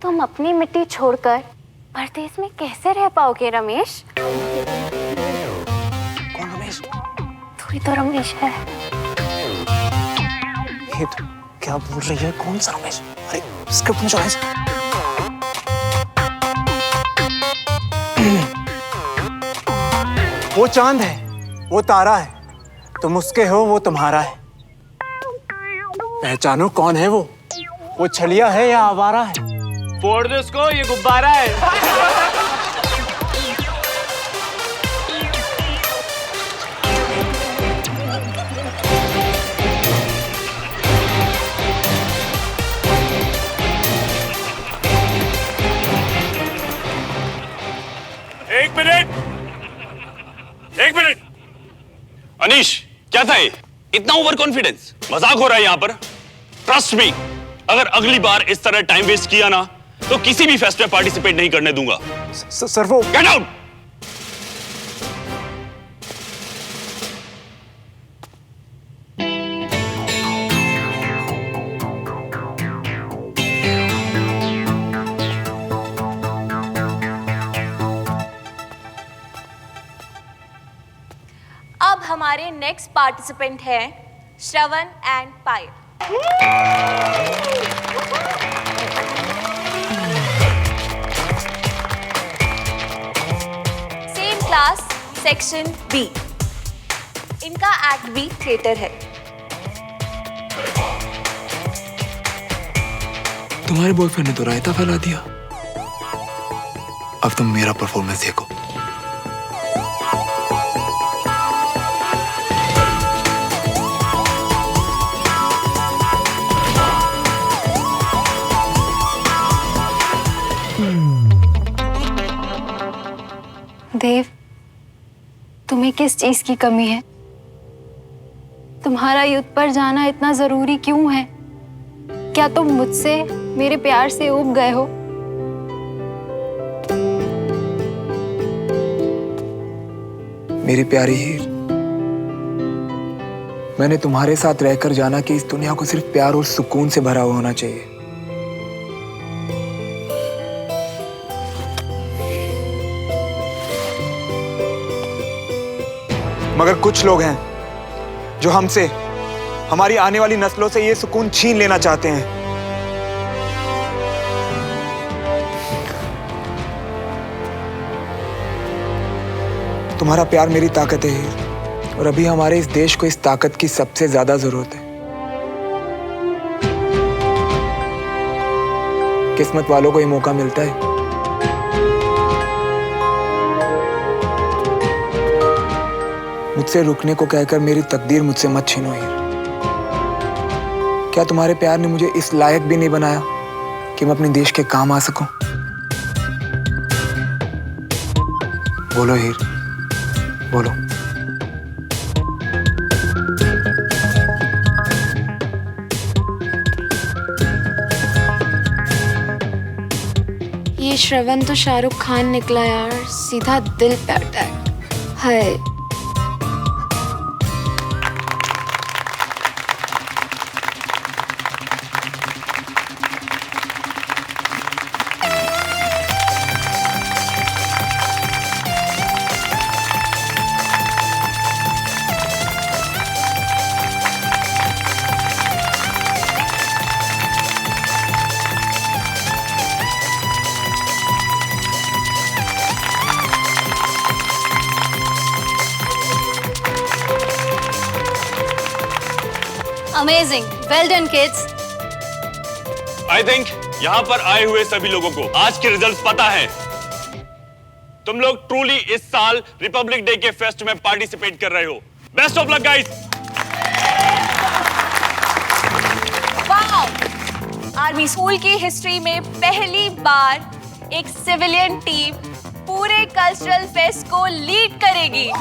तुम अपनी मिट्टी छोड़कर परदेश में कैसे रह पाओगे रमेश? कौन रमेश? तू ही तो रमेश है। ये तो क्या बोल रही है? कौन सा रमेश? अरे स्क्रिप्ट में रमेश। वो चांद है, वो तारा है, तुम उसके हो, वो तुम्हारा है। पहचानो कौन है वो छलिया है या आवारा है? फोड़ दो उसको, ये गुब्बारा है। एक मिनट अनीश, क्या था ये? इतना ओवर कॉन्फिडेंस? मजाक हो रहा है यहाँ पर? ट्रस्ट मी, अगर अगली बार इस तरह टाइम वेस्ट किया ना तो किसी भी फेस्ट में पार्टिसिपेट नहीं करने दूंगा। सर वो गेट आउट। अब हमारे नेक्स्ट पार्टिसिपेंट हैं Shravan and Payal. Same class, section B. इनका एक्ट भी थिएटर है। तुम्हारे बॉयफ्रेंड ने तो रायता फैला दिया, अब तुम मेरा परफॉर्मेंस देखो। देव, तुम्हें किस चीज की कमी है? तुम्हारा युद्ध पर जाना इतना जरूरी क्यों है? क्या तुम मुझसे, मेरे प्यार से ऊब गए हो? मेरी प्यारी हीर, मैंने तुम्हारे साथ रहकर जाना कि इस दुनिया को सिर्फ प्यार और सुकून से भरा हुआ होना चाहिए। मगर कुछ लोग हैं जो हमसे, हमारी आने वाली नस्लों से ये सुकून छीन लेना चाहते हैं। तुम्हारा प्यार मेरी ताकत है हीर, और अभी हमारे इस देश को इस ताकत की सबसे ज्यादा जरूरत है। किस्मत वालों को ये मौका मिलता है। मुझसे रुकने को कहकर मेरी तकदीर मुझसे मत छीनो हीर। क्या तुम्हारे प्यार ने मुझे इस लायक भी नहीं बनाया कि मैं अपने देश के काम आ सकूं? बोलो हीर, बोलो। ये श्रवण तो शाहरुख खान निकला यार, सीधा दिल पे attack. Hi, amazing, well done kids. I think यहाँ पर आए हुए सभी लोगों को आज के रिजल्ट्स पता है। तुम लोग ट्रूली इस साल रिपब्लिक डे के फेस्ट में पार्टिसिपेट कर रहे हो। Best of luck guys. Wow! Army school की हिस्ट्री में पहली बार एक सिविलियन टीम पूरे कल्चरल फेस्ट को लीड करेगी।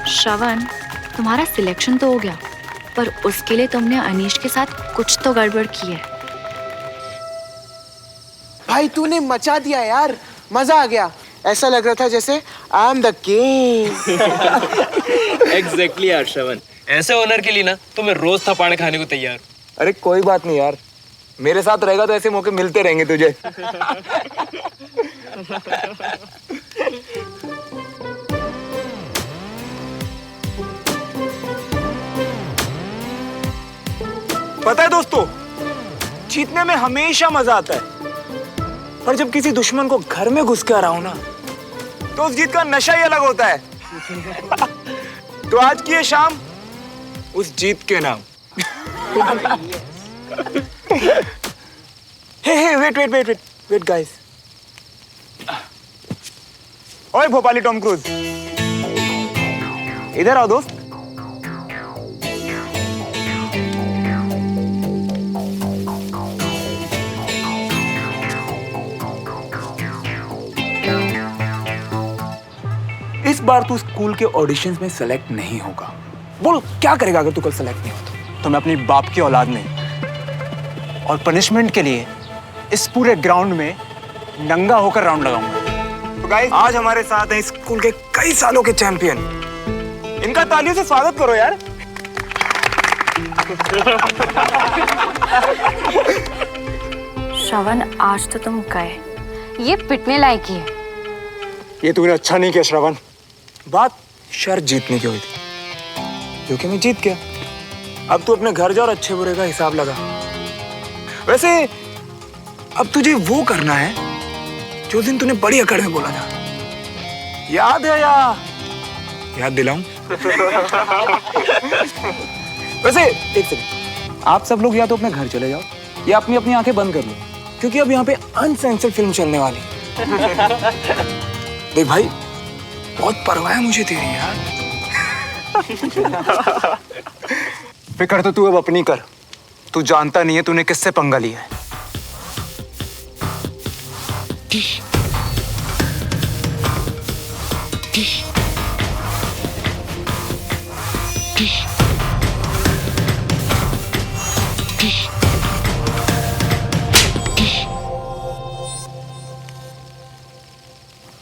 श्रवण, तुम्हारा सिलेक्शन तो हो गया, पर उसके लिए तुमने अनीश के साथ कुछ तो गड़बड़ की है। भाई तूने मचा दिया यार, मजा आ गया। ऐसा लग रहा था जैसे I am the king. Exactly यार श्रवण, ऐसे ओनर के लिए ना तो मैं रोज थपाड़े खाने को तैयार। अरे कोई बात नहीं यार, मेरे साथ रहेगा तो ऐसे मौके मिलते रहेंगे तुझे। पता है दोस्तों, जीतने में हमेशा मजा आता है, पर जब किसी दुश्मन को घर में घुस के आ रहा हूं ना, तो उस जीत का नशा ही अलग होता है। तो आज की ये शाम उस जीत के नाम। हे वेट गाइस। ओए भोपाली टॉम क्रूज, इधर आओ दोस्त। इस बार तू स्कूल के ऑडिशंस में सेलेक्ट नहीं होगा। बोल क्या करेगा अगर तू कल सेलेक्ट नहीं होता? तो मैं अपनी बाप की औलाद नहीं, और पनिशमेंट के लिए इस पूरे ग्राउंड में नंगा होकर राउंड लगाऊंगा। तो गाइस, आज हमारे साथ हैं स्कूल के कई सालों के चैंपियन। इनका तालियों से स्वागत करो यार। श्रवण, आज तो तुम गए, ये पिटने लायक ही है। ये तूने अच्छा नहीं किया श्रवण। बात शर्त जीतने की हुई थी, क्योंकि मैं जीत गया। अब तू अपने घर जा और अच्छे बुरे का हिसाब लगा। वैसे अब तुझे वो करना है जो दिन तूने बड़ी अकड़ में बोला था, याद है या याद दिलाऊं? वैसे एक सेकंड, आप सब लोग या तो अपने घर चले जाओ या अपनी अपनी आंखें बंद कर लो, क्योंकि अब यहाँ पे अनसेंसर्ड फिल्म चलने वाली है। देख भाई, बहुत परवाह है मुझे तेरी यार। फिक्र तो तू अब अपनी कर। तू जानता नहीं है तूने किससे पंगा लिया है।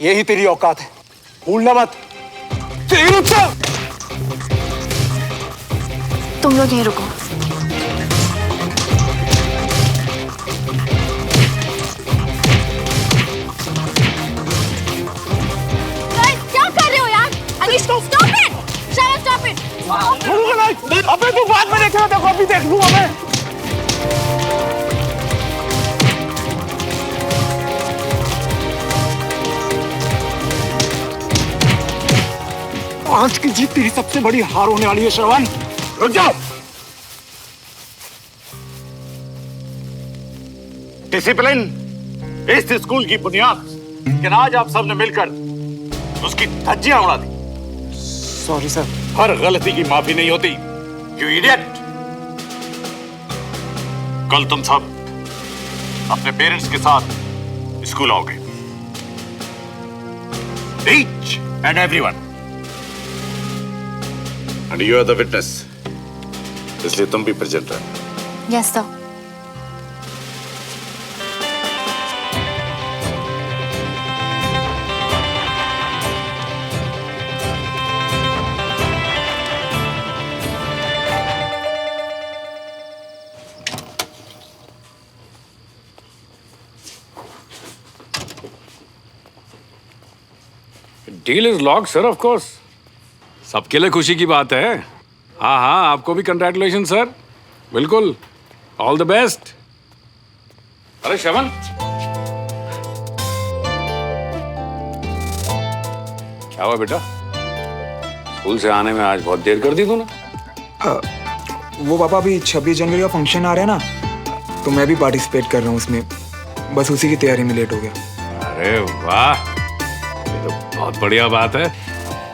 यही तेरी औकात है, भूलना मत। तेरी रुक। तुम लोग यहीं रुको। क्या कर रहे हो यार? Anish, stop it! Shravan, stop it! अबे तू बाद में देख रहा था, कॉपी देख लूंगा मैं। आज की जीत तेरी सबसे बड़ी हार होने वाली है श्रवण। रुक जाओ। डिसिप्लिन इस स्कूल की बुनियाद, लेकिन आज आप सबने मिलकर उसकी धज्जियां उड़ा दी। Sorry sir. हर गलती की माफी नहीं होती, यू इडियट। कल तुम सब अपने पेरेंट्स के साथ स्कूल आओगे, each and everyone, and you are the witness, इसलिए तुम भी प्रेजेंट रहो। Yes sir. Deal is lock sir, of course. सबके लिए खुशी की बात है। हाँ हाँ, आपको भी कंग्रेचुलेशन सर। बिल्कुल, ऑल द बेस्ट। अरे श्रवण, क्या हुआ बेटा? स्कूल से आने में आज बहुत देर कर दी तूने। वो पापा, अभी 26 जनवरी का फंक्शन आ रहा है ना, तो मैं भी पार्टिसिपेट कर रहा हूँ उसमें, बस उसी की तैयारी में लेट हो गया। अरे वाह, ये तो बहुत बढ़िया बात है।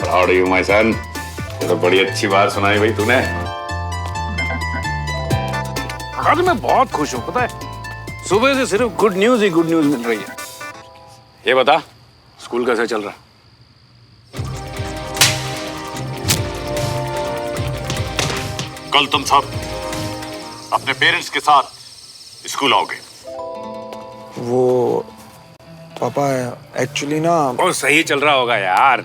Proud you my son. ये तो बड़ी अच्छी बात सुनाई भाई तूने। आज मैं बहुत खुश हूँ, पता है, सुबह से सिर्फ गुड न्यूज ही गुड न्यूज मिल रही है। ये बता, स्कूल कैसा चल रहा? कल तुम सब अपने पेरेंट्स के साथ स्कूल आओगे। वो पापा एक्चुअली ना बहुत सही चल रहा होगा यार।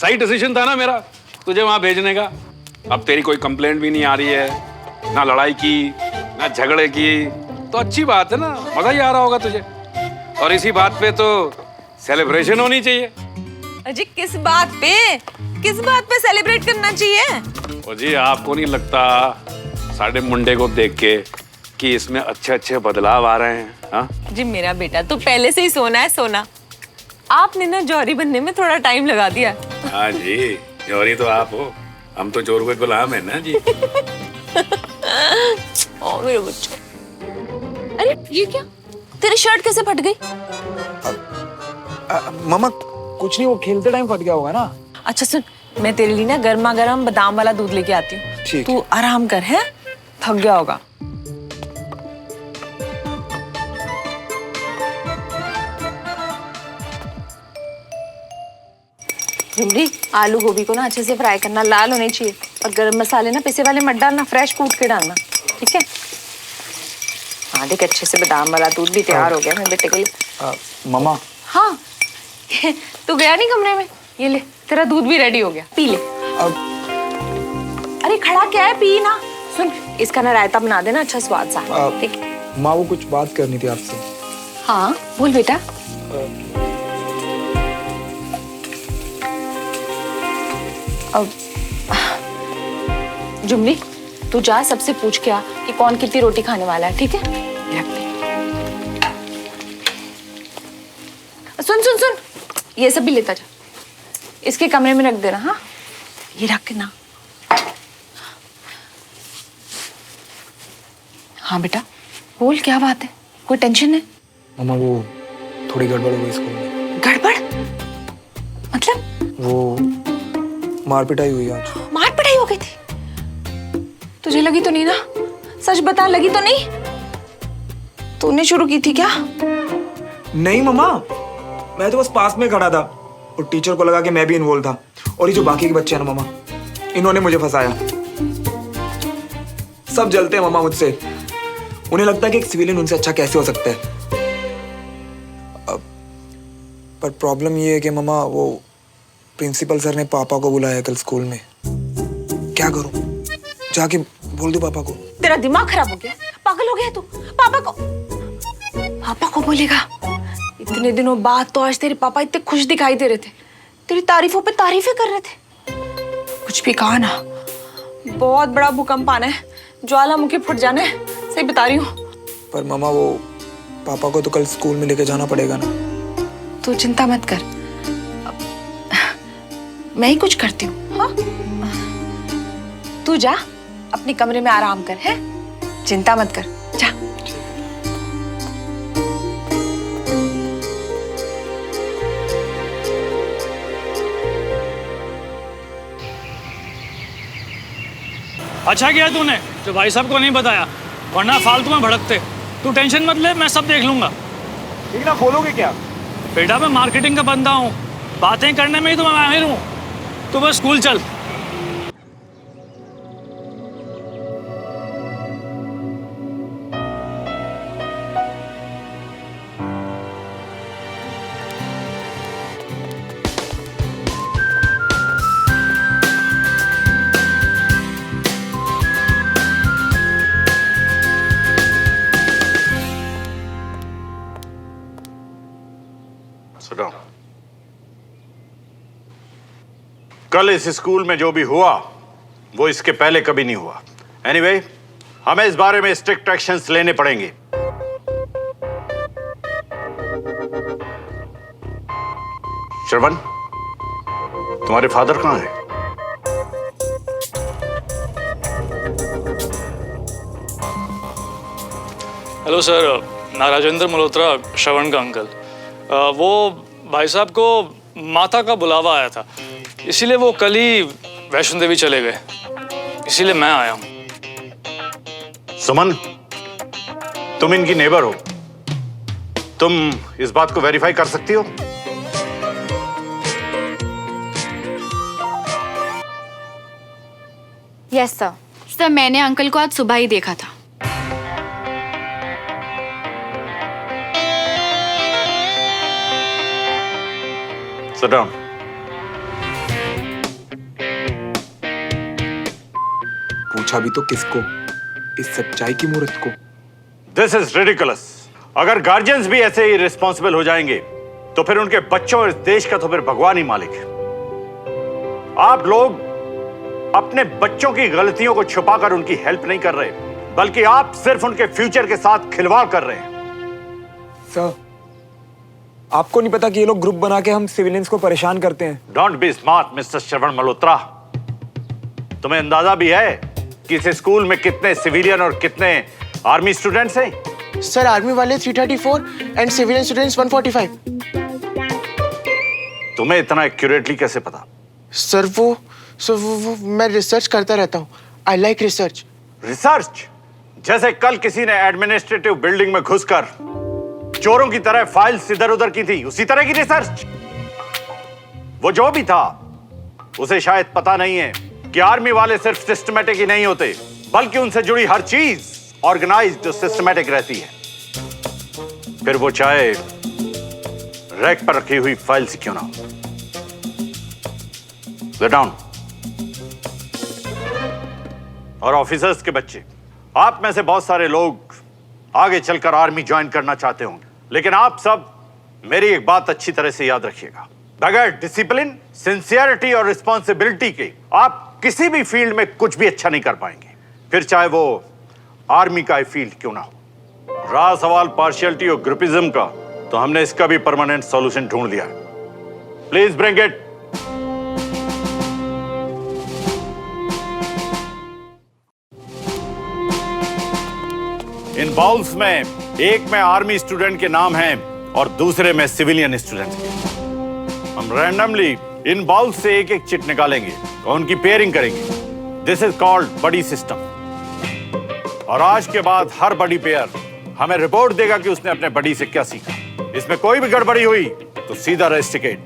सही डिसीजन था ना मेरा तुझे वहां भेजने का। अब तेरी कोई कंप्लेंट भी नहीं आ रही है, ना लड़ाई की ना झगड़े की, तो अच्छी बात है ना, मजा ही आ रहा होगा तुझे। और इसी बात पे तो सेलिब्रेशन होनी चाहिए। अजी किस बात पे सेलिब्रेट करना चाहिए? ओ जी, आपको नहीं लगता साढ़े मुंडे को देख के कि इसमें अच्छे अच्छे बदलाव आ रहे हैं? हाँ जी मेरा बेटा तो पहले से ही सोना है सोना। आपने ना जौहरी बनने में थोड़ा टाइम लगा दिया। हाँ जी, जौहरी तो आप हो, हम तो चोर के गुलाम है ना जी। ओ मेरे बच्चे। अरे ये क्या, तेरी शर्ट कैसे फट गई? मम्मा कुछ नहीं, वो खेलते टाइम फट गया होगा ना। अच्छा सुन, मैं तेरे लिए ना गर्मा गर्म बादाम वाला दूध लेके आती हूँ। ठीक। तू आराम कर, है थक गया होगा। झुमरी, आलू गोभी को ना अच्छे से फ्राई करना, लाल होने चाहिए। और गरम मसाले ना पिसे वाले मत डालना, फ्रेश कूट के डालना, ठीक है? हाँ देख, अच्छे से बादाम वाला दूध भी तैयार हो गया मेरे बेटे के लिए। मम्मा हाँ तू गया नहीं कमरे में, ये ले तेरा दूध भी रेडी हो गया, पी ले। अरे खड़ा क्या है, पी ना। सुन, इसका ना रायता बना देना अच्छा स्वाद सा, ठीक है? माँ वो कुछ बात करनी थी आपसे। हाँ बोल बेटा। अब जुमली, तू जा सबसे पूछ के आ कि कौन कितनी रोटी खाने वाला है, ठीक है? रख दे। सुन सुन सुन, ये सब भी लेता जा, इसके कमरे में रख देना। हाँ ये रख ना। हाँ बेटा बोल, क्या बात है, कोई टेंशन है? मम्मा वो थोड़ी गड़बड़ हो गई स्कूल में। गड़बड़ मतलब? वो मार पिटाई हुई आज। मार पिटाई हो गई थी? तुझे लगी तो नहीं ना? सच बता, लगी तो नहीं? तूने शुरू की थी क्या? नहीं मम्मा, मैं तो बस पास में खड़ा था और टीचर को लगा कि मैं भी इन्वॉल्व था। और ये जो बाकी के बच्चे हैं ना मम्मा, इन्होंने मुझे फंसाया। सब जलते हैं मम्मा मुझसे, उन्हें लगता है कि एक सिविलियन उनसे अच्छा कैसे हो सकता है। पर प्रॉब्लम ये है कि मम्मा वो प्रिंसिपल सर ने पापा को बुलाया कल स्कूल में। क्या करूं, जाके बोल दूं पापा को? तेरा दिमाग खराब हो गया, पागल हो गया तू? पापा को बोलेगा? इतने दिनों बाद तो आज तेरे पापा इतने खुश दिखाई दे रहे थे, तेरी तारीफों पे तारीफें कर रहे थे। कुछ भी कहा ना, बहुत बड़ा भूकंप आना है, ज्वालामुखी फूट जाना है, सही बता रही हूँ। पर मम्मा वो पापा को तो कल स्कूल में लेके जाना पड़ेगा ना। तू चिंता मत कर, मैं ही कुछ करती हूँ। हाँ तू जा अपने कमरे में आराम कर, है? चिंता मत कर, जा। अच्छा किया तूने जो भाई साहब को नहीं बताया, वरना फालतू में भड़कते। तू टेंशन मत ले, मैं सब देख लूंगा। ठीक ना, बोलोगे क्या? बेटा मैं मार्केटिंग का बंदा हूँ, बातें करने में ही तो मैं माहिर हूँ। तू बस स्कूल चल। कल इस स्कूल में जो भी हुआ वो इसके पहले कभी नहीं हुआ। एनीवे, हमें इस बारे में स्ट्रिक्ट एक्शंस लेने पड़ेंगे। श्रवण, तुम्हारे फादर कहाँ हैं? हेलो सर, मैं राजेंद्र मल्होत्रा, श्रवण का अंकल। वो भाई साहब को माता का बुलावा आया था, इसीलिए वो कल ही वैष्णो देवी चले गए, इसीलिए मैं आया हूँ। सुमन, तुम इनकी नेबर हो, तुम इस बात को वेरीफाई कर सकती हो? Yes sir. लगता है मैंने अंकल को आज सुबह ही देखा था। Sit down. पूछा भी तो किसको? इस सच्चाई की मूर्त को। This is ridiculous. अगर गार्जियंस भी ऐसे ही रिस्पॉन्सिबल हो जाएंगे तो फिर उनके बच्चों और इस देश का तो फिर भगवान ही मालिक है। आप लोग अपने बच्चों की गलतियों को छुपाकर उनकी हेल्प नहीं कर रहे, बल्कि आप सिर्फ उनके फ्यूचर के साथ खिलवाड़ कर रहे हैं। सर, आपको नहीं पता कि ये लोग ग्रुप बना के हम सिविलियंस को परेशान करते हैं? डोंट बी स्मार्ट मिस्टर श्रवण मल्होत्रा। तुम्हें अंदाजा भी है कि इस स्कूल में कितने सिविलियन और कितने आर्मी स्टूडेंट्स हैं? सर आर्मी वाले 334 एंड सिविलियन स्टूडेंट्स 145। तुम्हें इतना एक्यूरेटली कैसे पता? सर वो मैं रिसर्च करता रहता हूँ। I like research. रिसर्च? जैसे कल किसी ने एडमिनिस्ट्रेटिव बिल्डिंग में घुसकर चोरों की तरह फाइल्स इधर उधर की थी, उसी तरह की रिसर्च। वो जो भी था उसे शायद पता नहीं है कि आर्मी वाले सिर्फ सिस्टमैटिक ही नहीं होते, बल्कि उनसे जुड़ी हर चीज ऑर्गेनाइज्ड और सिस्टमैटिक रहती है। फिर वो चाहे रैक पर रखी हुई फाइल से क्यों ना हो। Sit down. और ऑफिसर्स के बच्चे, आप में से बहुत सारे लोग आगे चलकर आर्मी ज्वाइन करना चाहते होंगे, लेकिन आप सब मेरी एक बात अच्छी तरह से याद रखिएगा। बगैर डिसिप्लिन, सिंसियरिटी और रिस्पॉन्सिबिलिटी के आप किसी भी फील्ड में कुछ भी अच्छा नहीं कर पाएंगे, फिर चाहे वो आर्मी का फील्ड क्यों ना हो। रहा सवाल पार्शियलिटी और ग्रुपिज्म का, तो हमने इसका भी परमानेंट सॉल्यूशन ढूंढ लिया है। Please bring it. In bowls में एक में आर्मी स्टूडेंट के नाम हैं और दूसरे में सिविलियन स्टूडेंट के। हम रैंडमली इन बाउल्स से एक एक चिट निकालेंगे और उनकी पेयरिंग करेंगे। This is called buddy system. और आज के बाद हर बडी पेयर हमें रिपोर्ट देगा कि उसने अपने बडी से क्या सीखा। इसमें कोई भी गड़बड़ी हुई तो सीधा rusticate,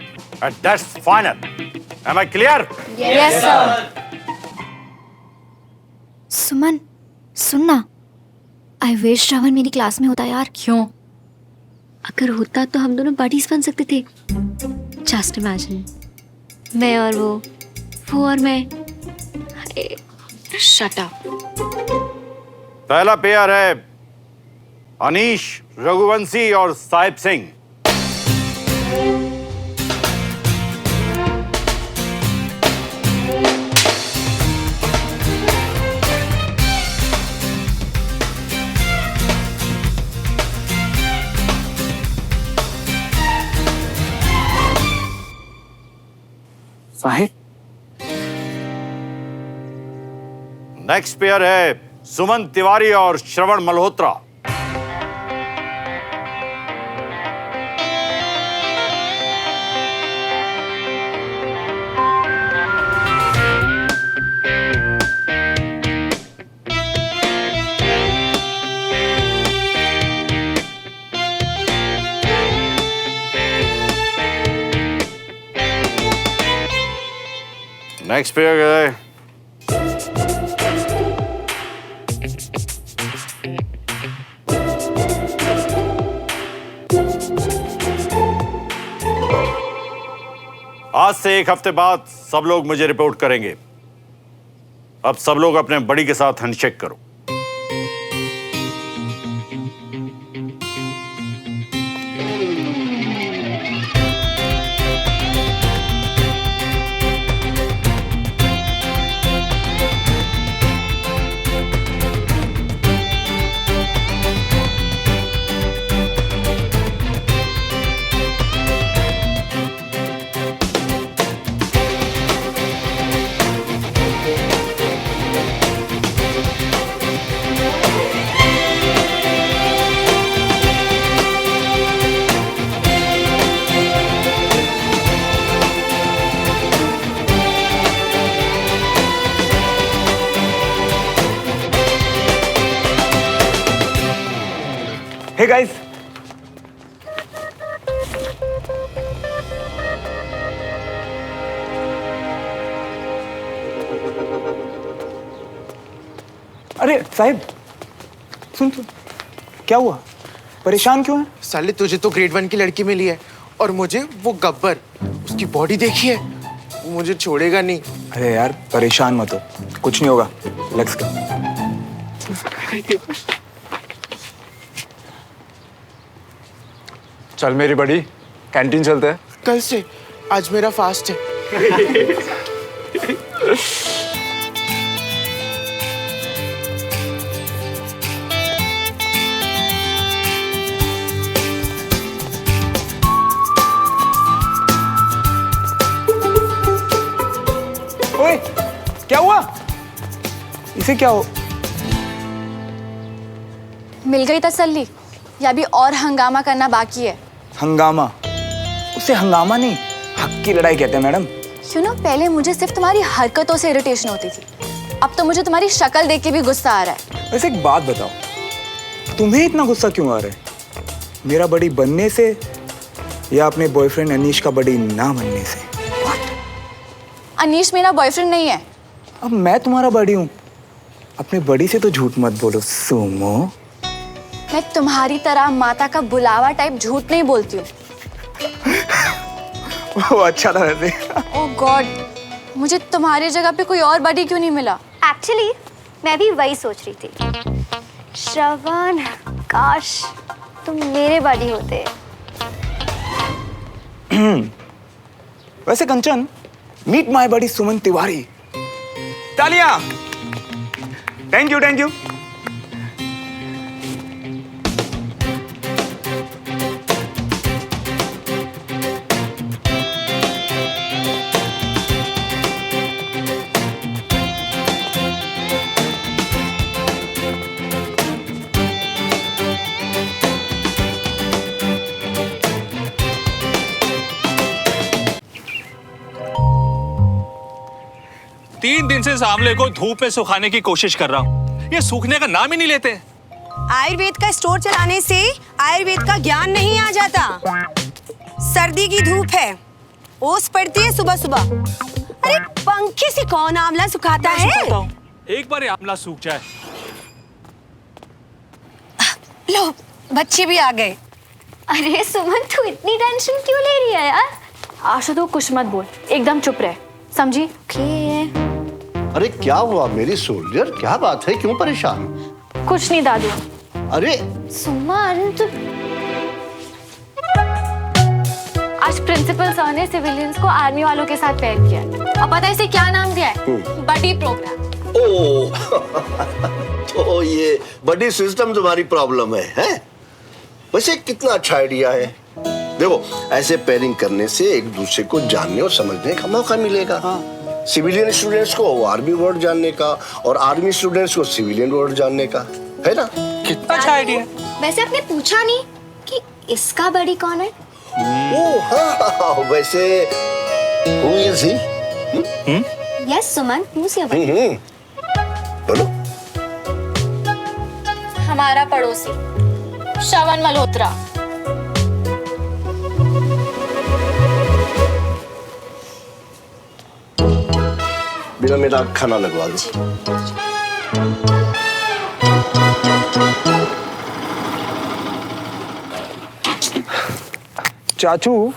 and that's final. Am I clear? Yes sir. Suman, सुनना, आई विश श्रवण मेरी क्लास में होता यार। क्यों? अगर होता तो हम दोनों बडीज बन सकते थे। जस्ट इमेजिन, मैं और वो और मैं। Shut up. पहला पेयर है अनीश, रघुवंशी और साहिब सिंह। साहिब, नेक्स्ट पेयर है सुमन तिवारी और श्रवण मल्होत्रा। नेक्स्ट पेयर है आज से एक हफ्ते बाद सब लोग मुझे रिपोर्ट करेंगे। अब सब लोग अपने बड़ी के साथ हैंडशेक करो। Hey guys, साहिब सुन सुन, क्या हुआ? परेशान क्यों है? साले तुझे तो ग्रेड 1 की लड़की मिली है और मुझे वो गब्बर, उसकी बॉडी देखी है, वो मुझे छोड़ेगा नहीं। अरे यार परेशान मत हो, कुछ नहीं होगा। Let's go. चल मेरी बड़ी, कैंटीन चलते हैं। कल से, आज मेरा फास्ट है। ओए, क्या हुआ? इसे क्या हो? मिल गई तसल्ली या भी और हंगामा करना बाकी है? हंगामा? उसे हंगामा नहीं, हक की लड़ाई कहते हैं मैडम। पहले मुझे सिर्फ तुम्हारी हरकतों से इरिटेशन होती थी, अब तो मुझे तुम्हारी शक्ल देख के भी गुस्सा आ रहा है। वैसे एक बात बताओ, तुम्हें इतना गुस्सा क्यों आ रहा है? मेरा बड़ी बनने से या अपने बॉयफ्रेंड अनीश का बड़ी ना बनने से? अनीश मेरा बॉयफ्रेंड नहीं है। अब मैं तुम्हारा बड़ी हूँ, अपने बड़ी से तो झूठ मत बोलो सुमो। मैं तुम्हारी तरह माता का बुलावा टाइप झूठ नहीं बोलती हूँ। वो अच्छा था वैसे। ओह गॉड, मुझे तुम्हारी जगह पे कोई और बड़ी क्यों नहीं मिला? एक्चुअली मैं भी वही सोच रही थी। श्रवण, काश तुम मेरे बड़ी होते। वैसे कंचन, मीट माय बड़ी सुमन तिवारी। तालियां। Thank you thank you. तीन दिन से इस आंवले को धूप में सुखाने की कोशिश कर रहा हूँ, ये सूखने का नाम ही नहीं लेते। आयुर्वेद का स्टोर चलाने से आयुर्वेद का ज्ञान नहीं आ जाता। सर्दी की धूप है, ओस पड़ती है सुबह सुबह। अरे पंखे से कौन आंवला सुखाता है? एक बार ये आंवला सूख जाए। लो, बच्चे भी आ गए। अरे सुमन, तू इतनी टेंशन क्यों ले रही है यार? आशु तो कुछ मत बोल, एकदम चुप रहे, समझी? अरे क्या हुआ मेरी सोल्जर, क्या बात है, क्यों परेशान? कुछ नहीं दादू। अरे सुमन तू आज प्रिंसिपल सर ने सिविलियंस को आर्मी वालों के साथ पेयर किया है। अब पता है इसे क्या नाम दिया है? बडी प्रोग्राम। ओह तो ये बड़ी सिस्टम तुम्हारी प्रॉब्लम है? वैसे कितना अच्छा आइडिया है। देखो, ऐसे पेयरिंग करने से एक दूसरे को जानने और समझने का मौका मिलेगा। सिविलियन स्टूडेंट्स को आर्मी वर्ड जानने का और आर्मी स्टूडेंट्स को सिविलियन वर्ड जानने का, है ना? कितना अच्छा आइडिया। वैसे आपने पूछा नहीं कि इसका बड़ी कौन है? ओह हाँ, वैसे who is he? Yes Suman, who's your buddy? बोलो। हमारा पड़ोसी श्रवण मल्होत्रा। बिना मेरा खाना लगवा दो। चाचू,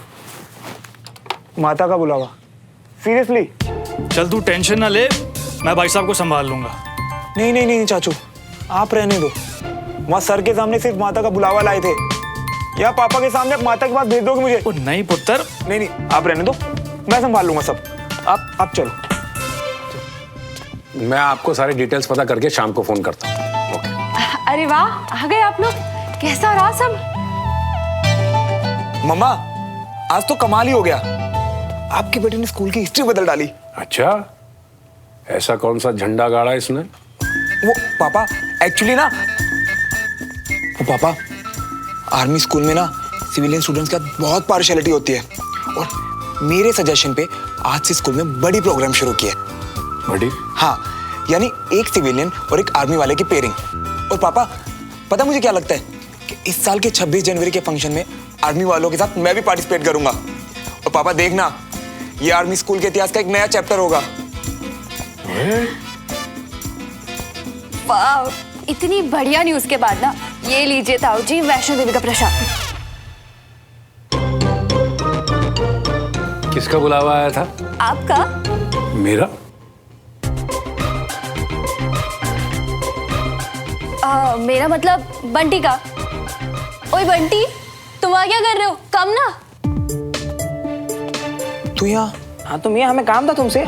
माता का बुलावा। सीरियसली? चल तू टेंशन ना ले, मैं भाई साहब को संभाल लूंगा। नहीं नहीं नहीं चाचू, आप रहने दो। वहाँ सर के सामने सिर्फ माता का बुलावा लाए थे, या पापा के सामने आप माता के पास भेज दोगे मुझे? ओ नहीं पुत्र। नहीं नहीं, आप रहने दो, मैं संभाल लूंगा सब। आप चलो। मैं आपको सारी डिटेल्स पता करके शाम को फोन करता हूँ। ओके। अरे वाह, आ गए आप लोग। कैसा रहा सब? मम्मा, आज तो कमाल ही हो गया। आपके बेटे ने स्कूल की हिस्ट्री बदल डाली। अच्छा, ऐसा कौन सा झंडा गाड़ा इसने? वो पापा, एक्चुअली ना, वो पापा, आर्मी स्कूल में ना सिविलियन स्टूडेंट्स का बहुत पार्शियलिटी होती है, और मेरे सजेशन पे आज से स्कूल में बड़ी प्रोग्राम शुरू किया है। बड़ी? हाँ, यानी एक सिविलियन और एक आर्मी वाले की पेयरिंग। और पापा, पता मुझे क्या लगता है कि इस साल के 26 जनवरी के फंक्शन में आर्मी वालों के साथ मैं भी पार्टिसिपेट करूंगा। और पापा देखना, ये आर्मी स्कूल के इतिहास का एक नया चैप्टर होगा। वाह, इतनी बढ़िया न्यूज के बाद ना, ये लीजिए ताऊ जी वैष्णो देवी का प्रसाद। किसका बुलावा आया था? आपका। मेरा? मेरा मतलब बंटी का। ओए बंटी, तुम वहाँ क्या कर रहे हो? कम ना। तू यहाँ? हाँ तुम यहाँ, हमें काम था तुमसे,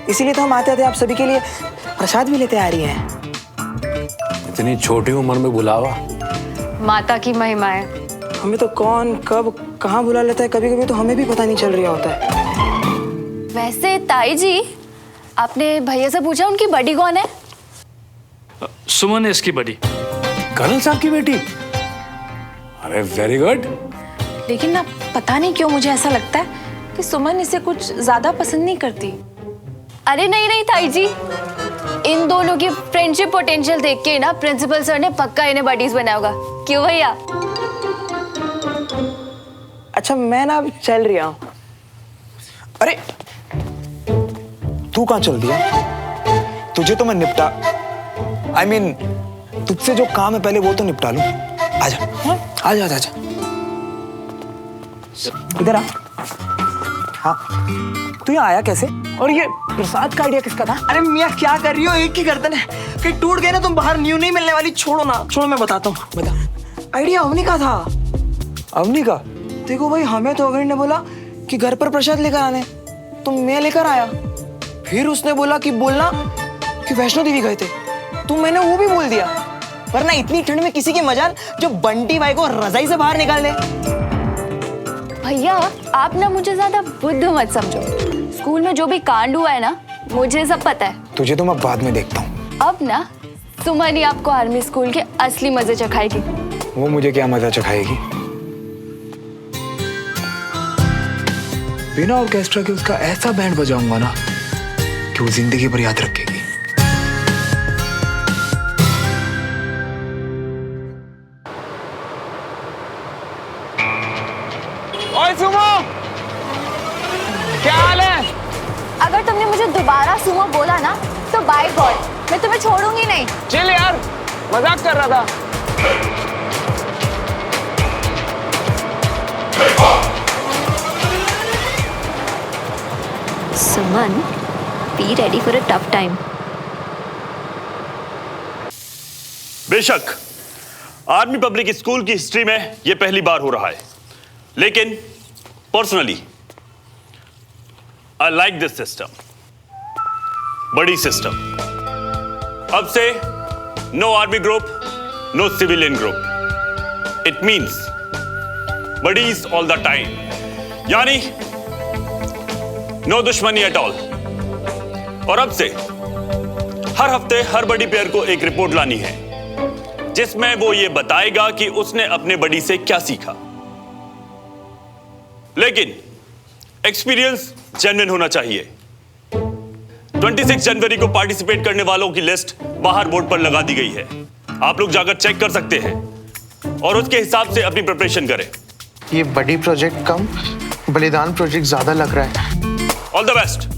इसीलिए तो हम आते थे आप सभी के लिए प्रसाद भी लेते आ रही हैं। इतनी छोटी उम्र में बुलावा? माता की महिमा है। हमें तो कौन कब कहाँ बुला लेता है, कभी कभी तो हमें भी पता नहीं चल रहा होता है। वैसे ताई जी, आपने भैया से पूछा उनकी बड़ी कौन है? सुमन है इसकी बड़ी। कर्नल साहब की बेटी? अरे वेरी गुड। लेकिन ना पता नहीं क्यों मुझे ऐसा लगता है कि सुमन इसे कुछ ज्यादा पसंद नहीं करती। अरे नहीं नहीं ताई जी, इन दोनों की फ्रेंडशिप पोटेंशियल देख के ना प्रिंसिपल सर ने पक्का इन्हें बडीज बनाया होगा। क्यों भैया? अच्छा मैं ना अब चल रही हूँ। अरे तू कहाँ चल दिया? तुझे तो मैं निपटा, I mean, तुझसे जो काम है पहले वो तो निपटा लूं। आजा, आजा, आजा, आजा। इधर आ। हाँ, तू यहाँ आया कैसे? और ये प्रसाद का आइडिया किसका था? अरे मियाँ क्या कर रही हो, एक ही गर्दन है, कहीं टूट गए ना तुम बाहर न्यू नहीं मिलने वाली। छोड़ो ना, छोड़ो मैं बताता हूँ। बता। आइडिया अवनी का था। अवनी का? देखो भाई, हमें तो अवनी ने बोला कि घर पर प्रसाद लेकर आने, तो मैं लेकर आया। फिर उसने बोला कि बोलना कि वैष्णो देवी गए थे, तो मैंने वो भी बोल दिया। वरना इतनी ठंड में किसी की मजाल जो बंटी भाई को रजाई से बाहर निकाल दे। भैया आप ना मुझे ज्यादा बुद्ध मत समझो। स्कूल में जो भी कांड हुआ है ना, मुझे सब पता है। तुझे तो मैं बाद में देखता हूँ। अब ना सुमन ही आपको आर्मी स्कूल के असली मजे चखाएगी। वो मुझे क्या मजा चखाएगी? बिना ऑर्केस्ट्रा के उसका ऐसा बैंड बजाऊंगा ना कि वो जिंदगी भर याद रखेगी। ओए सुमो, क्या हाल है? अगर तुमने मुझे दोबारा सुमो बोला ना तो बाय गॉड मैं तुम्हें छोड़ूंगी नहीं। चिल यार, मजाक कर रहा था। Suman, be ready for a tough time. बेशक आर्मी पब्लिक स्कूल की हिस्ट्री में यह पहली बार हो रहा है, लेकिन personally I like this system, buddy system. अब से no army group, no civilian group. It means buddies all the time, यानी नो दुश्मनी एट ऑल। और अब से हर हफ्ते हर बड़ी पेयर को एक रिपोर्ट लानी है जिसमें वो ये बताएगा कि उसने अपने बडी से क्या सीखा। लेकिन एक्सपीरियंस जेन्युइन होना चाहिए। 26 जनवरी को पार्टिसिपेट करने वालों की लिस्ट बाहर बोर्ड पर लगा दी गई है, आप लोग जाकर चेक कर सकते हैं और उसके हिसाब से अपनी प्रिपरेशन करें। ये बड़ी प्रोजेक्ट कम, बलिदान प्रोजेक्ट ज्यादा लग रहा है। All the best.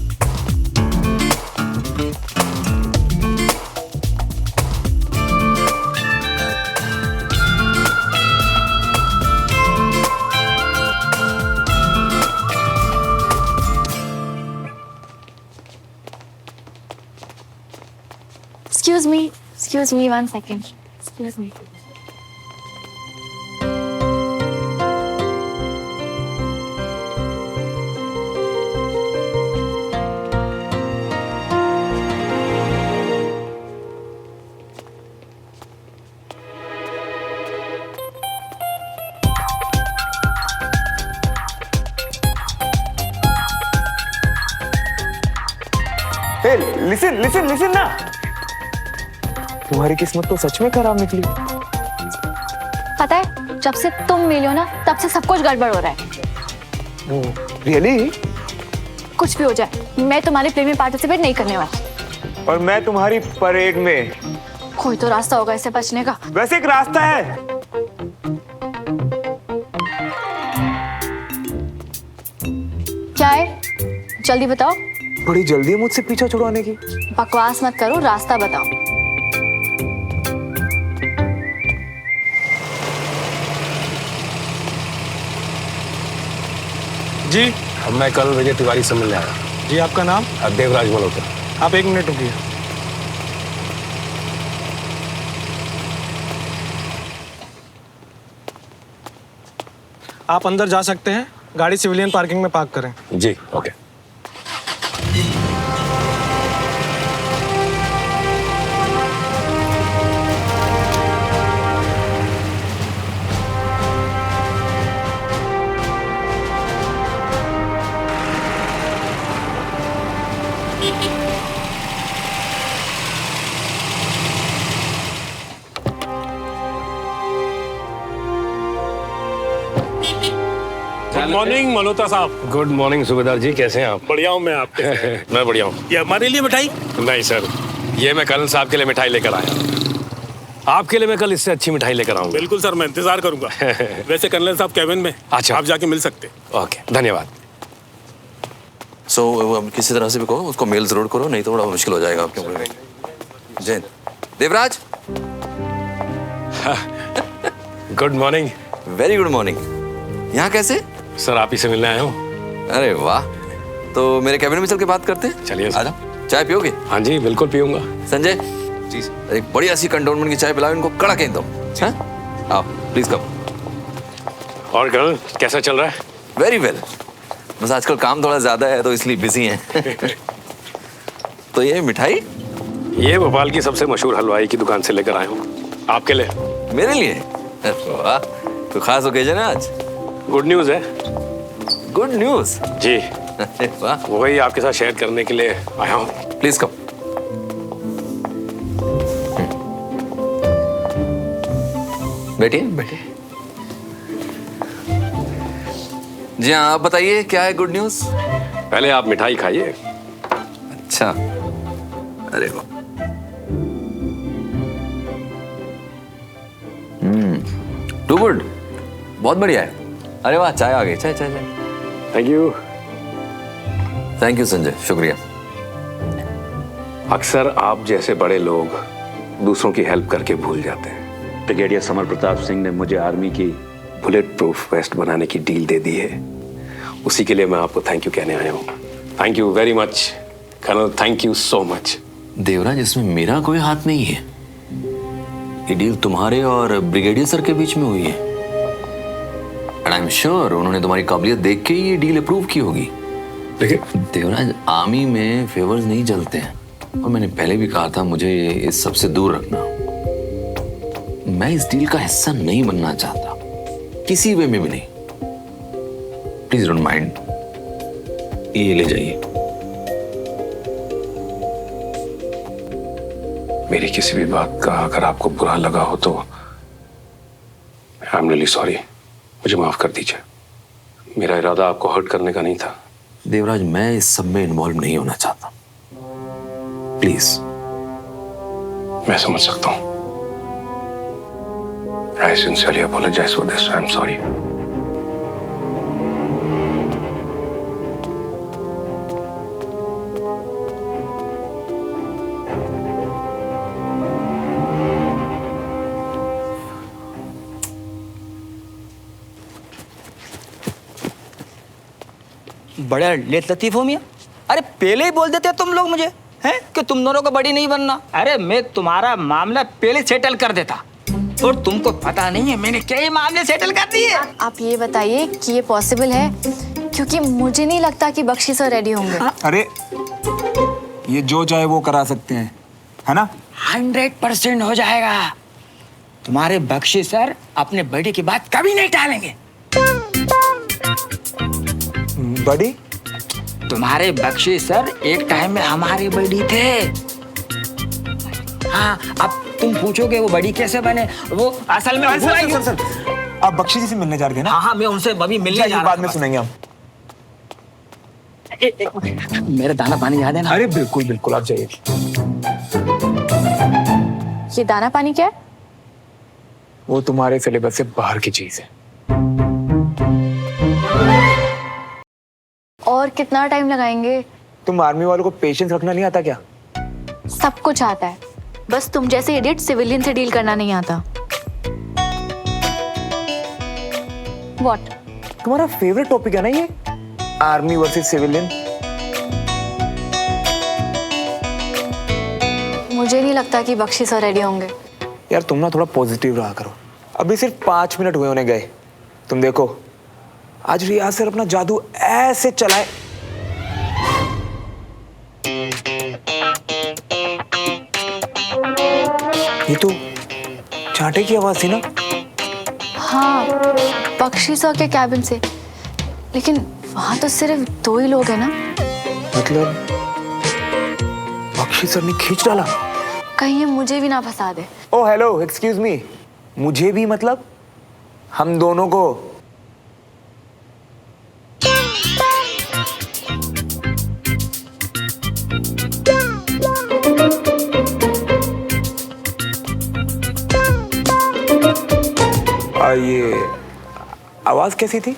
Excuse me, 1 second. Excuse me. Hey, listen ना। तुम्हारी किस्मत तो सच में खराब निकली। पता है, जब से तुम मिली हो ना तब से सब कुछ गड़बड़ हो रहा है। रियली? कुछ भी हो जाए, मैं तुम्हारे प्ले में पार्टिसिपेट नहीं करने वाली। और मैं तुम्हारी परेड में। कोई तो रास्ता होगा इससे बचने का। वैसे एक रास्ता है। क्या है? जल्दी बताओ। बड़ी जल्दी है मुझसे पीछा छुड़वाने की। बकवास मत करो, रास्ता बताओ। जी अब मैं कल विजय तिवारी से मिलने आया। जी, आपका नाम? देवराज मल्होत्रा। आप 1 मिनट रुकिए। आप अंदर जा सकते हैं, गाड़ी सिविलियन पार्किंग में पार्क करें। जी ओके। गुड मॉर्निंग मल्होत्रा साहब। गुड मॉर्निंग सूबेदार जी, कैसे हैं आप? बढ़िया हूँ मैं, आप कैसे हैं? मैं बढ़िया हूँ। ये हमारे लिए मिठाई? नहीं सर, ये मैं कर्नल साहब के लिए मिठाई लेकर आया। आपके लिए मैं कल इससे अच्छी मिठाई लेकर आऊंगा। बिल्कुल सर, मैं इंतजार करूंगा। वैसे कर्नल साहब कैबिन में, अच्छा, आप जाके मिल सकते। ओके, धन्यवाद। किसी तरह से भी कहो, उसको मेल जरूर करो, नहीं तो बड़ा मुश्किल हो जाएगा आपके ऊपर। Jain, Devraj. Good morning. Very good morning. यहाँ कैसे? सर आप ही से मिलने आया हूँ। अरे वाह, तो मेरे कैबिन में चल के बात करते हैं। चलिए आ जाओ। चाय पियोगे? हाँ जी बिल्कुल पीऊंगा। संजय जी, एक बढ़िया सी कंटोनमेंट की चाय पिलाओ इनको, कड़क एकदम। आओ प्लीज कम। और कर्नल कैसा चल रहा है? वेरी वेल, बस आजकल काम थोड़ा ज्यादा है तो इसलिए बिजी हैं। तो ये मिठाई? ये भोपाल की सबसे मशहूर हलवाई की दुकान से लेकर आया हूँ आपके लिए। मेरे लिए? वाह, तो खास ओकेजन है आज। गुड न्यूज है। Good news? जी। वाह, वही आपके साथ शेयर करने के लिए आया हूँ। Please come. बैठिए बैठिए। जी हाँ, आप बताइए क्या है गुड न्यूज? पहले आप मिठाई खाइए। अच्छा, अरे वाह, टू गुड, बहुत बढ़िया है। अरे वाह, चाय आ गई। चाय चाय चाय। Thank you. Thank you Sanjay, शुक्रिया। अक्सर आप जैसे बड़े लोग दूसरों की हेल्प करके भूल जाते हैं। ब्रिगेडियर समर प्रताप सिंह ने मुझे आर्मी की बुलेट प्रूफ वेस्ट बनाने की डील दे दी है, उसी के लिए मैं आपको थैंक यू कहने आया हूँ। Thank you very much colonel, thank you so much. Devraj, इसमें मेरा कोई हाथ नहीं है। ये डील तुम्हारे और ब्रिगेडियर सर के बीच में हुई है। एंड आई एम श्योर उन्होंने तुम्हारी काबिलियत देख के ही ये डील अप्रूव की होगी। लेकिन देवराज, आर्मी में फेवर्स नहीं चलते हैं, और मैंने पहले भी कहा था मुझे इस सबसे दूर रखना। मैं इस डील का हिस्सा नहीं बनना चाहता, किसी वे में भी नहीं। प्लीज डोंट माइंड, ये ले जाइए। मेरी किसी भी बात का अगर आपको बुरा लगा हो तो आई एम रियली सॉरी, मुझे माफ कर दीजिए। मेरा इरादा आपको हर्ट करने का नहीं था। देवराज, मैं इस सब में इन्वॉल्व नहीं होना चाहता, प्लीज। मैं समझ सकता हूं। I sincerely apologize for this. I'm sorry. बड़ा लेट लतीफ हो मियां। अरे पहले ही बोल देते तुम लोग मुझे, हैं, कि तुम दोनों को बड़ी नहीं बनना। अरे मैं तुम्हारा मामला पहले सेटल कर देता, और तुमको पता नहीं है मैंने क्या ये मामले सेटल कर दिए। आप ये बताइए कि ये पॉसिबल है, क्योंकि मुझे नहीं लगता कि बख्शी सर रेडी होंगे। अरे ये जो चाहे वो करा सकते हैं, है ना? 100% हो जाएगा। तुम्हारे बख्शी सर अपने बर्थडे की बात कभी नहीं टालेंगे। बड़ी? तुम्हारे बख्शी सर एक टाइम में हमारे बड़ी थे। हाँ, अब तुम पूछोगे वो बड़ी कैसे बने, वो असल में हुआ ही। सर, आप बख्शी जी से मिलने जा रहे थे ना? हाँ हाँ, मैं उनसे अभी मिलने जा रहा हूं। बाद में सुनेंगे हम। मेरा दाना पानी याद है ना? अरे बिल्कुल बिल्कुल, आप जाइए। ये दाना पानी क्या है? वो तुम्हारे सिलेबस से बाहर की चीज है। और कितना टाइम लगाएंगे? तुम आर्मी वालों को पेशेंस रखना नहीं आता क्या? सब कुछ आता है, बस तुम जैसे इडियट सिविलियन से डील करना नहीं आता। What? तुम्हारा फेवरेट टॉपिक है ना ये? Army versus civilian. मुझे नहीं लगता कि बख्शी सर रेडी होंगे। यार तुम ना थोड़ा पॉजिटिव रहा करो। अभी सिर्फ 5 मिनट हुए उन्हें गए। तुम देखो आज रियाज सर अपना जादू ऐसे चलाए। ये तो चांटे की आवाज थी ना? हाँ, बख्शी सर के कैबिन से। लेकिन वहां तो सिर्फ 2 ही लोग हैं ना। मतलब बख्शी सर ने खींच डाला? कहीं ये मुझे भी ना फंसा दे। ओ हेलो, एक्सक्यूज मी। मुझे भी मतलब हम दोनों को? ये आवाज कैसी थी?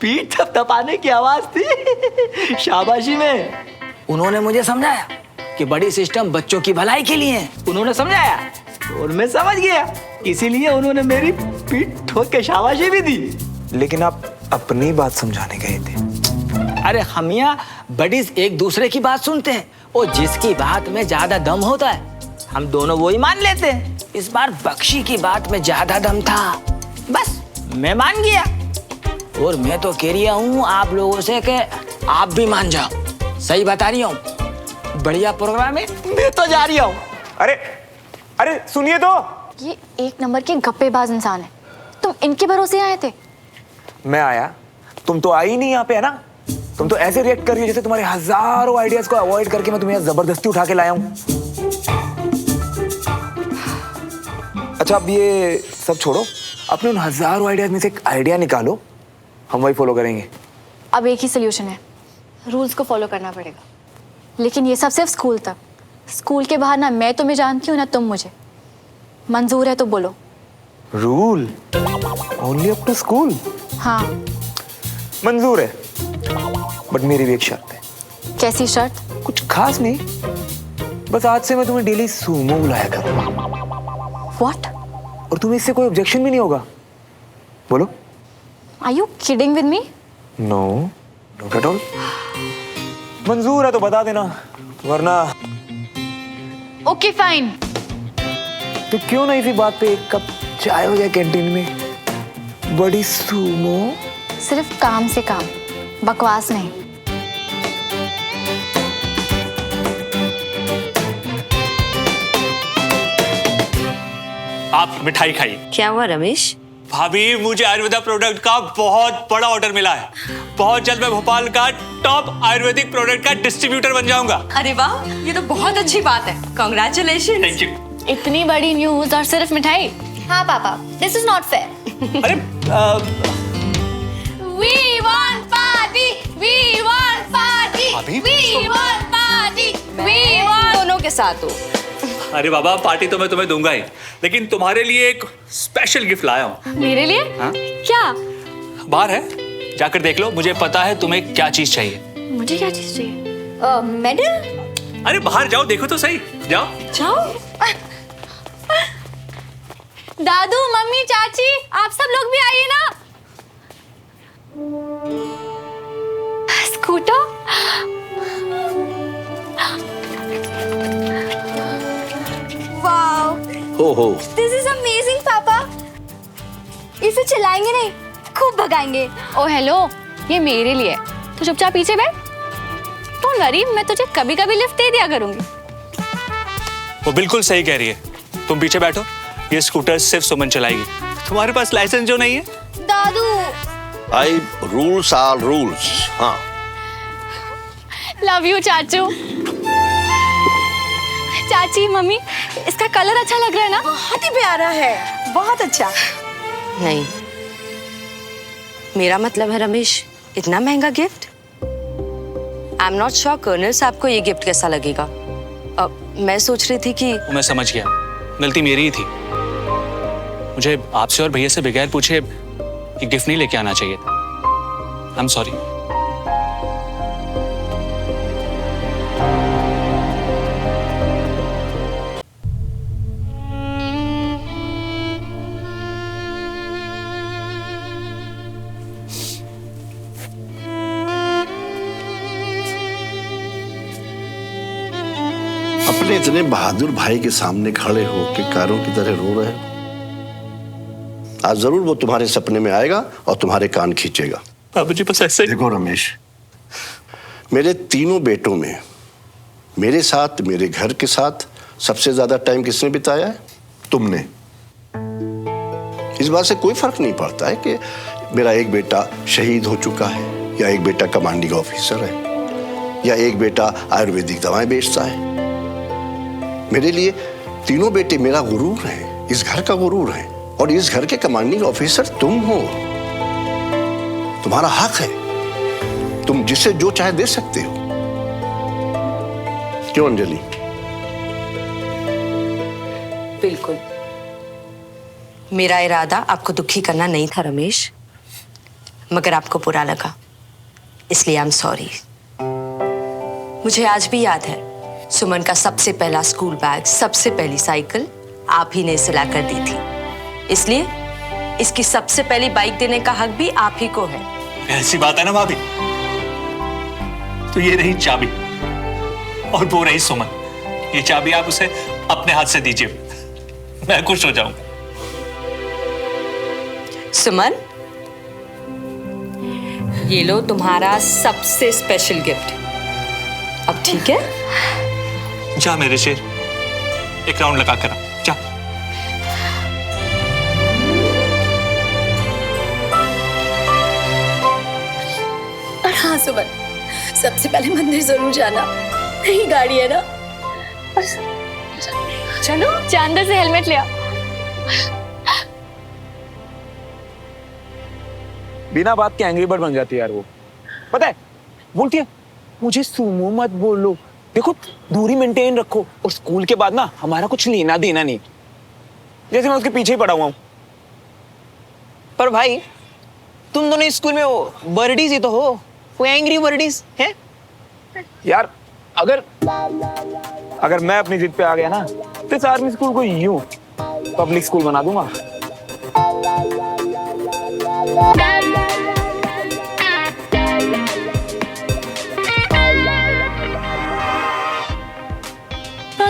पीठ थपथपाने की आवाज थी शाबाशी में। उन्होंने मुझे समझाया कि बड़ी सिस्टम बच्चों की भलाई के लिए है। उन्होंने समझाया और मैं समझ गया, इसीलिए उन्होंने मेरी पीठ ठोक के शाबाशी भी दी। लेकिन आप अपनी बात समझाने गए थे। अरे हम यहाँ बडीज एक दूसरे की बात सुनते हैं और जिसकी बात में ज्यादा दम होता है हम दोनों वो ही मान लेते हैं। इस बार बख्शी की बात में ज्यादा दम था, बस मैं मान गया। और मैं तो कह रहा हूँ आप लोगों से कि आप भी मान जाओ। सही बता रही हूँ, बढ़िया प्रोग्राम है, मैं तो जा रही हूँ। अरे अरे सुनिए तो। ये 1 नंबर के गप्पेबाज इंसान है। तुम इनके भरोसे आए थे? मैं आया, तुम तो आई नहीं यहाँ पे, है ना? तुम तो ऐसे रिएक्ट कर रही हो जैसे तुम्हारे हजारों आइडियाज को अवॉइड करके मैं तुम्हें जबरदस्ती उठा के लाया हूँ। अच्छा अब ये सब छोड़ो, अपने उन हजारों आइडियाज में से एक आइडिया निकालो, हम वही फॉलो करेंगे। अब एक ही सोल्यूशन है, रूल्स को फॉलो करना पड़ेगा। लेकिन ये सब सिर्फ स्कूल तक। स्कूल के बाहर ना मैं तुम्हें जानती हूँ ना तुम मुझे। मंजूर है तो बोलो। Rule only up to school? हाँ मंजूर है, बट मेरी भी एक शर्त है। कैसी शर्त? कुछ खास नहीं, बस आज से मैं तुम्हें डेली सूमो बुलाया करूंगा। What? और तुम्हें इससे कोई ऑब्जेक्शन भी नहीं होगा? बोलो। Are you kidding with me? No, not at all. मंजूर है तो बता देना, वरना Okay, fine. तो क्यों ना इसी बात पे एक कप चाय हो जाए कैंटीन में। बड़ी सूमो। सिर्फ काम से काम, बकवास नहीं। आप मिठाई खाइए। क्या हुआ रमेश? भाभी मुझे आयुर्वेदा प्रोडक्ट का बहुत बड़ा ऑर्डर मिला है। बहुत जल्द मैं भोपाल का टॉप आयुर्वेदिक प्रोडक्ट का डिस्ट्रीब्यूटर बन जाऊंगा। अरे वाह, ये तो बहुत अच्छी बात है। कांग्रेचुलेशन। Thank you. इतनी बड़ी न्यूज और सिर्फ मिठाई? हाँ पापा, दिस इज नॉट फेयर। अरे We want party, we want party, भाभी? we want party, we want। दोनों के साथ हो। अरे बाबा, पार्टी तो मैं तुम्हें दूंगा ही, लेकिन तुम्हारे लिए एक स्पेशल गिफ्ट लाया हूँ। मेरे लिए? हाँ? क्या? बाहर है, जाकर देख लो। मुझे पता है तुम्हें क्या चीज चाहिए। मुझे क्या चीज चाहिए? मेडल? अरे बाहर जाओ, देखो तो सही। जाओ जाओ। दादू, मम्मी, चाची, आप सब लोग भी आइए ना। स्कूटर? वाओ, हो दिस इज अमेजिंग पापा। इसे चलाएंगे नहीं, खूब भगाएंगे। ओ हेलो, ये मेरे लिए है, तो चुपचाप पीछे बैठ। डोंट वरी, मैं तुझे कभी कभी लिफ्ट दे दिया करूंगी। वो बिल्कुल सही कह रही है, तुम पीछे बैठो। ये स्कूटर सिर्फ सुमन चलाएगी, तुम्हारे पास लाइसेंस जो नहीं है। दादू, आई रूल्स आर रूल्स। हाँ, लव यू चाचू। चाची, मम्मी, इसका कलर अच्छा लग रहा है ना? बहुत ही प्यारा है, बहुत अच्छा। नहीं, मेरा मतलब है रमेश, इतना महंगा gift. I am not sure colonel साहब को ये गिफ्ट कैसा लगेगा। मैं सोच रही थी कि मैं समझ गया, गलती मेरी ही थी। मुझे आपसे और भैया से बगैर पूछे ये गिफ्ट नहीं लेके आना चाहिए था। I am sorry. अपने इतने बहादुर भाई के सामने खड़े हो के कारों की तरह रो रहे हो? आज जरूर वो तुम्हारे सपने में आएगा और तुम्हारे कान खींचेगा। बाबूजी बस ऐसे ही। देखो रमेश, मेरे तीनों बेटों में मेरे साथ, मेरे घर के साथ सबसे ज्यादा टाइम किसने बिताया है? तुमने। इस बात से कोई फर्क नहीं पड़ता है कि मेरा एक बेटा शहीद हो चुका है, या एक बेटा कमांडिंग ऑफिसर है, या एक बेटा आयुर्वेदिक दवाएं बेचता है। मेरे लिए तीनों बेटे मेरा गुरूर है, इस घर का गुरूर है, और इस घर के कमांडिंग ऑफिसर तुम हो। तुम्हारा हक है, तुम जिसे जो चाहे दे सकते हो। क्यों अंजलि? बिल्कुल। मेरा इरादा आपको दुखी करना नहीं था रमेश, मगर आपको बुरा लगा, इसलिए आई एम सॉरी। मुझे आज भी याद है, सुमन का सबसे पहला स्कूल बैग, सबसे पहली साइकिल आप ही ने सिला कर दी थी, इसलिए इसकी सबसे पहली बाइक देने का हक भी आप ही को है। ऐसी बात है ना भाभी, तो ये रही चाबी और वो रही सुमन। ये चाबी आप उसे अपने हाथ से दीजिए, मैं खुश हो जाऊंगा। सुमन, ये लो तुम्हारा सबसे स्पेशल गिफ्ट। अब ठीक है? जा मेरे शेर, एक राउंड लगा कर आ, जा। और हाँ सुमन, सबसे पहले मंदिर जरूर जाना, नई गाड़ी है ना। चलो चांदा से हेलमेट ले आओ। बिना बात के एंग्री बर्ड बन जाती है यार वो। पता है, बोलती है मुझे सुमो मत बोलो, देखो दूरी मेंटेन रखो, और स्कूल के बाद ना हमारा कुछ लेना देना नहीं। जैसे मैं उसके पीछे ही पड़ा हुआ हूँ। पर भाई तुम दोनों स्कूल में वो बर्डीज ही तो हो, वो एंग्री बर्डीज हैं? यार अगर मैं अपनी जिद पे आ गया ना, तो इस आर्मी स्कूल को यूं पब्लिक स्कूल बना दूंगा।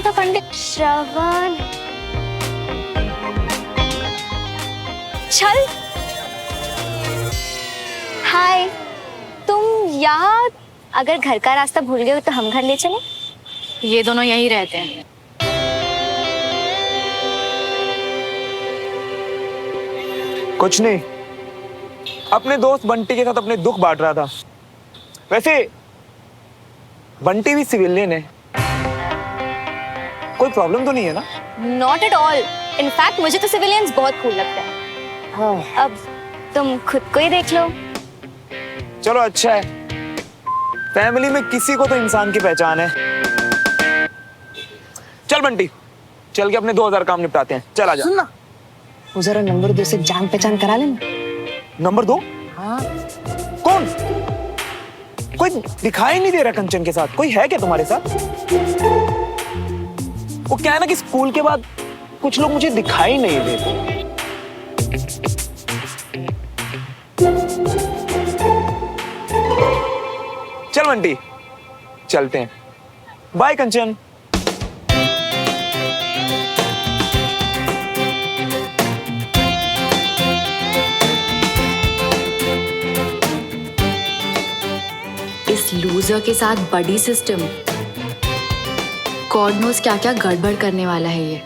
पंडित श्रवण, चल। हाय, तुम यहाँ? अगर घर का रास्ता भूल गए हो तो हम घर ले चले। ये दोनों यहीं रहते हैं। कुछ नहीं, अपने दोस्त बंटी के साथ अपने दुख बांट रहा था। वैसे बंटी भी सिविलियन है, कोई प्रॉब्लम तो नहीं है ना? नॉट एट ऑल, इनफैक्ट मुझे तो सिविलियंस बहुत कूल लगता है। हाँ। अब तुम खुद को ही देख लो। चलो अच्छा है, फैमिली में किसी को तो इंसान की पहचान है। चल बंटी, चल के अपने 2000 काम निपटाते हैं। चल आजा। सुनना, वो जरा नंबर 2 से जान पहचान करा लेना। नंबर 2? हाँ। कौन? कोई दिखाई नहीं दे रहा कंचन के साथ? कोई है क्या तुम्हारे साथ? वो क्या है ना कि स्कूल के बाद कुछ लोग मुझे दिखाई नहीं देते। चल बंटी, चलते हैं। बाय कंचन। इस लूजर के साथ बडी सिस्टम, गॉड नोस क्या क्या गड़बड़ करने वाला है ये।